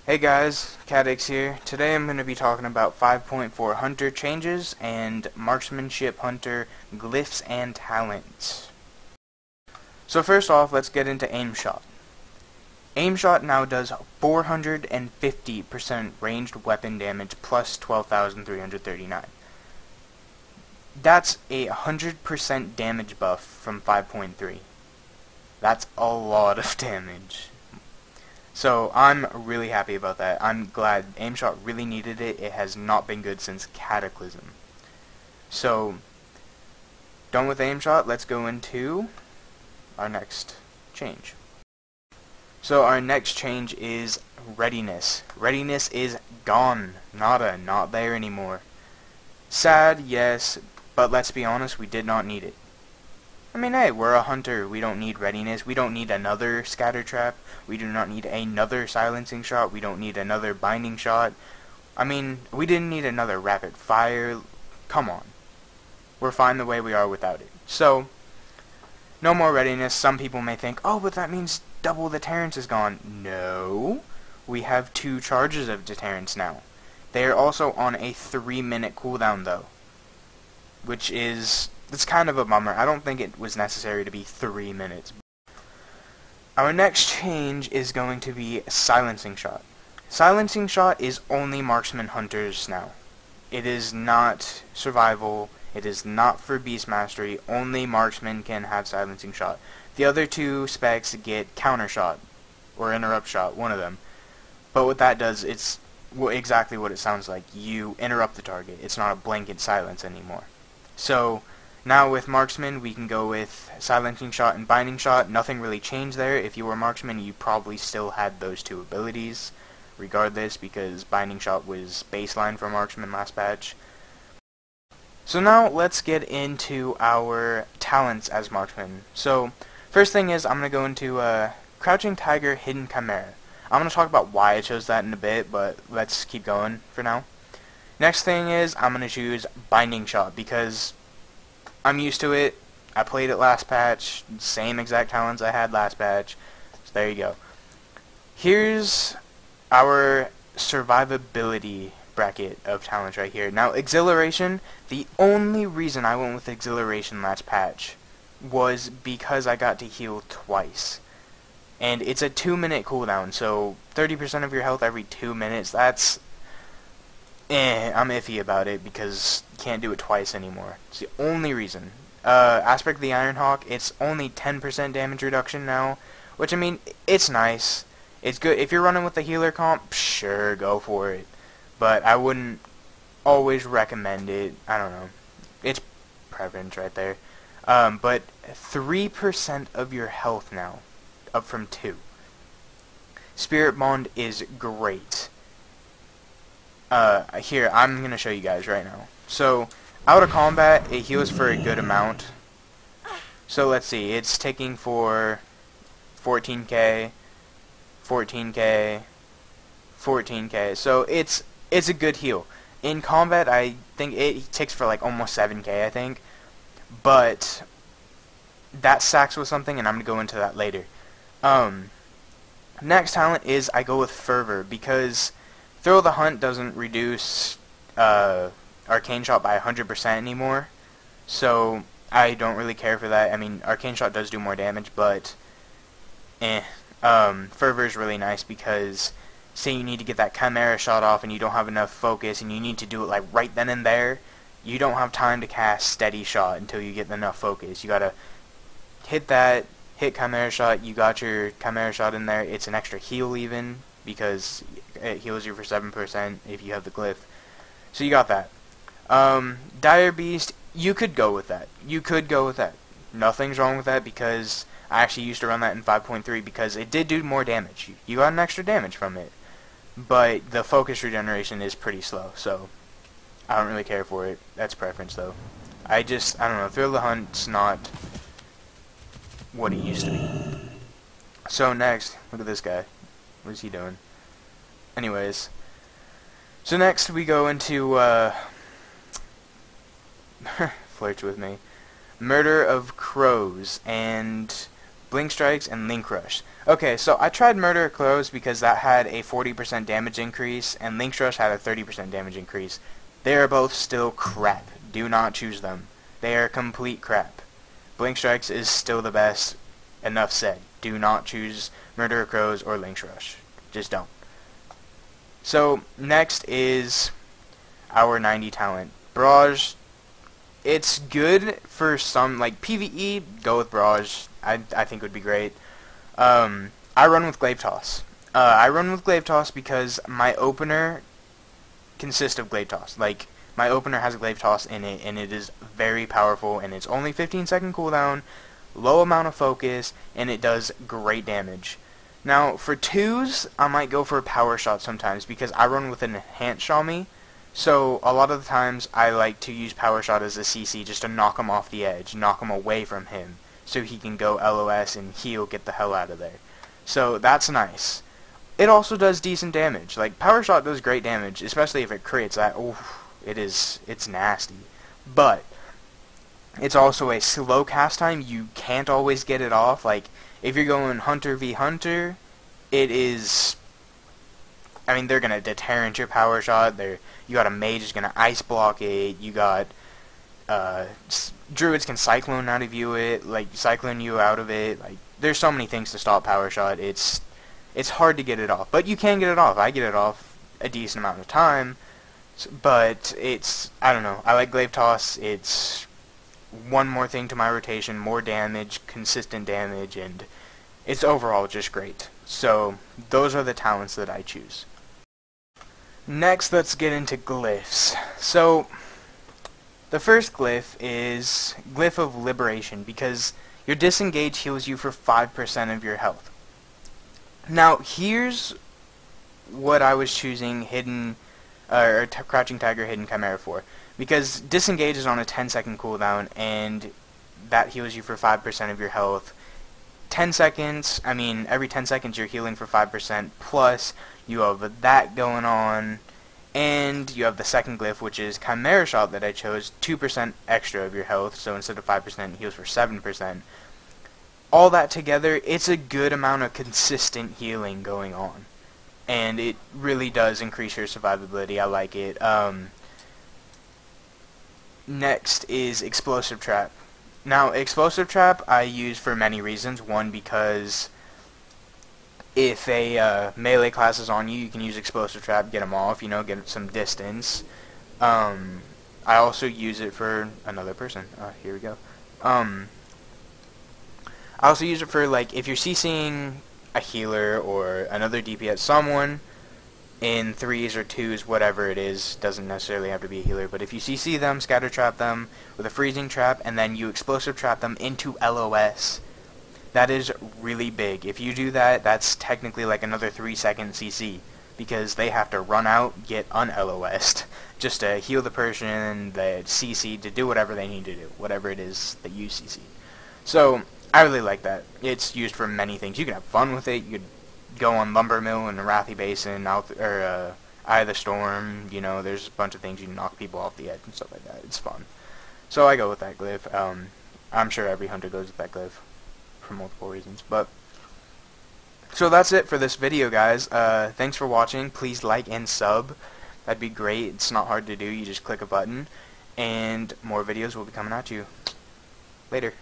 Hey guys, CatX here. Today I'm going to be talking about 5.4 Hunter changes and Marksmanship Hunter Glyphs and Talents. So first off, let's get into Aim Shot. Aim Shot now does 450% ranged weapon damage plus 12,339. That's a 100% damage buff from 5.3. That's a lot of damage. So I'm really happy about that. I'm glad. Aim Shot really needed it. It has not been good since Cataclysm. So, done with Aim Shot, let's go into our next change. So our next change is Readiness. Readiness is gone. Nada. Not there anymore. Sad, yes, but let's be honest, we did not need it. I mean, hey, we're a hunter. We don't need readiness. We don't need another scatter trap. We do not need another silencing shot. We don't need another binding shot. I mean, we didn't need another rapid fire. Come on. We're fine the way we are without it. So, no more readiness. Some people may think, oh, but that means double deterrence is gone. No. We have 2 charges of deterrence now. They are also on a 3-minute cooldown, though. Which is... it's kind of a bummer. I don't think it was necessary to be 3 minutes. Our next change is going to be Silencing Shot. Silencing Shot is only Marksman Hunters now. It is not Survival. It is not for Beast Mastery. Only Marksman can have Silencing Shot. The other 2 specs get Counter Shot or Interrupt Shot, one of them. But what that does, it's exactly what it sounds like. You interrupt the target. It's not a blanket silence anymore. So... now with Marksman, we can go with Silencing Shot and Binding Shot. Nothing really changed there. If you were Marksman, you probably still had those 2 abilities, regardless, because Binding Shot was baseline for Marksman last patch. So now let's get into our talents as Marksman. So first thing is I'm going to go into Crouching Tiger, Hidden Chimera. I'm going to talk about why I chose that in a bit, but let's keep going for now. Next thing is I'm going to choose Binding Shot because... I'm used to it. I played it last patch. Same exact talents I had last patch. So there you go. Here's our survivability bracket of talents right here. Now, Exhilaration, the only reason I went with Exhilaration last patch was because I got to heal twice. And it's a 2-minute cooldown, so 30% of your health every 2 minutes, that's... I'm iffy about it because you can't do it twice anymore. It's the only reason. Aspect of the Ironhawk, it's only 10% damage reduction now, which, I mean, it's nice. It's good. If you're running with the healer comp, sure, go for it. But I wouldn't always recommend it. I don't know. It's preference right there. But 3% of your health now, up from 2. Spirit Bond is great. Here, I'm going to show you guys right now. So, out of combat, it heals for a good amount. So, let's see. It's ticking for 14k, 14k, 14k. So, it's a good heal. In combat, I think it ticks for like almost 7k, I think. But, that stacks with something, and I'm going to go into that later. Next talent is I go with Fervor, because... Thrill of the Hunt doesn't reduce Arcane Shot by 100% anymore, so I don't really care for that. I mean, Arcane Shot does do more damage, but Fervor is really nice because say you need to get that Chimera shot off and you don't have enough focus and you need to do it like right then and there, you don't have time to cast Steady Shot until you get enough focus. You gotta hit that, hit Chimera Shot, you got your Chimera Shot in there, it's an extra heal even, because it heals you for 7% if you have the glyph. So you got that. Dire Beast, you could go with that. You could go with that. Nothing's wrong with that because I actually used to run that in 5.3 because it did do more damage. You got an extra damage from it. But the focus regeneration is pretty slow, so I don't really care for it. That's preference though. I don't know, Thrill of the Hunt's not what it used to be. So next, look at this guy. What is he doing? Anyways, so next we go into flirts with me, Murder of Crows, and blink strikes, and link rush. Okay, so I tried murder crows because that had a 40% damage increase, and link rush had a 30% damage increase. They are both still crap. Do not choose them. They are complete crap. Blink strikes is still the best. Enough said. Do not choose murder crows or link rush. Just don't. So next is our 90 talent. Barrage. It's good for some, like PvE, go with Barrage. I think would be great. I run with Glaive Toss. I run with Glaive Toss because my opener consists of Glaive Toss. Like, my opener has a Glaive Toss in it, and it is very powerful, and it's only 15-second cooldown, low amount of focus, and it does great damage. Now, for 2s, I might go for a Power Shot sometimes, because I run with an Enhanced Shami. So, a lot of the times, I like to use Power Shot as a CC just to knock him off the edge, knock him away from him, so he can go LOS and heal, get the hell out of there. So, that's nice. It also does decent damage. Like, Power Shot does great damage, especially if it crits. It's nasty. But, it's also a slow cast time. You can't always get it off. Like, if you're going Hunter v Hunter, it is... I mean, they're going to deterrent your Power Shot. You got a mage who's going to ice block it. You got druids can cyclone out of you it, like cyclone you out of it. Like, there's so many things to stop Power Shot. It's hard to get it off, but you can get it off. I get it off a decent amount of time, but I don't know. I like Glaive Toss. It's one more thing to my rotation, more damage, consistent damage, and it's overall just great. So those are the talents that I choose. Next, let's get into glyphs. So, the first glyph is Glyph of Liberation, because your disengage heals you for 5% of your health. Now, here's what I was choosing Hidden, Crouching Tiger, Hidden Chimera for. Because disengage is on a 10-second cooldown, and that heals you for 5% of your health. 10 seconds, I mean, every 10 seconds you're healing for 5%, plus you have that going on, and you have the second glyph, which is Chimera Shot that I chose, 2% extra of your health, so instead of 5%, it heals for 7%. All that together, it's a good amount of consistent healing going on, and it really does increase your survivability. I like it. Next is Explosive Trap. Now, Explosive Trap I use for many reasons. One, because if a melee class is on you, you can use Explosive Trap, get them off, get some distance. I also use it for another person. Here we go. I also use it for, like, if you're CCing a healer or another DPS, someone in 3s or 2s, whatever it is, doesn't necessarily have to be a healer, but if you CC them, scatter trap them with a freezing trap, and then you explosive trap them into LOS, that is really big. If you do that, that's technically like another 3-second CC, because they have to run out, get un-LOS'd, just to heal the person, the CC, to do whatever they need to do, whatever it is that you CC. So, I really like that. It's used for many things. You can have fun with it. You could go on Lumber Mill in the Wrathy Basin, Eye of the Storm. There's a bunch of things you can knock people off the edge and stuff like that. It's fun. So I go with that glyph. I'm sure every hunter goes with that glyph for multiple reasons. So that's it for this video, guys. Thanks for watching. Please like and sub. That'd be great. It's not hard to do. You just click a button, and more videos will be coming at you. Later.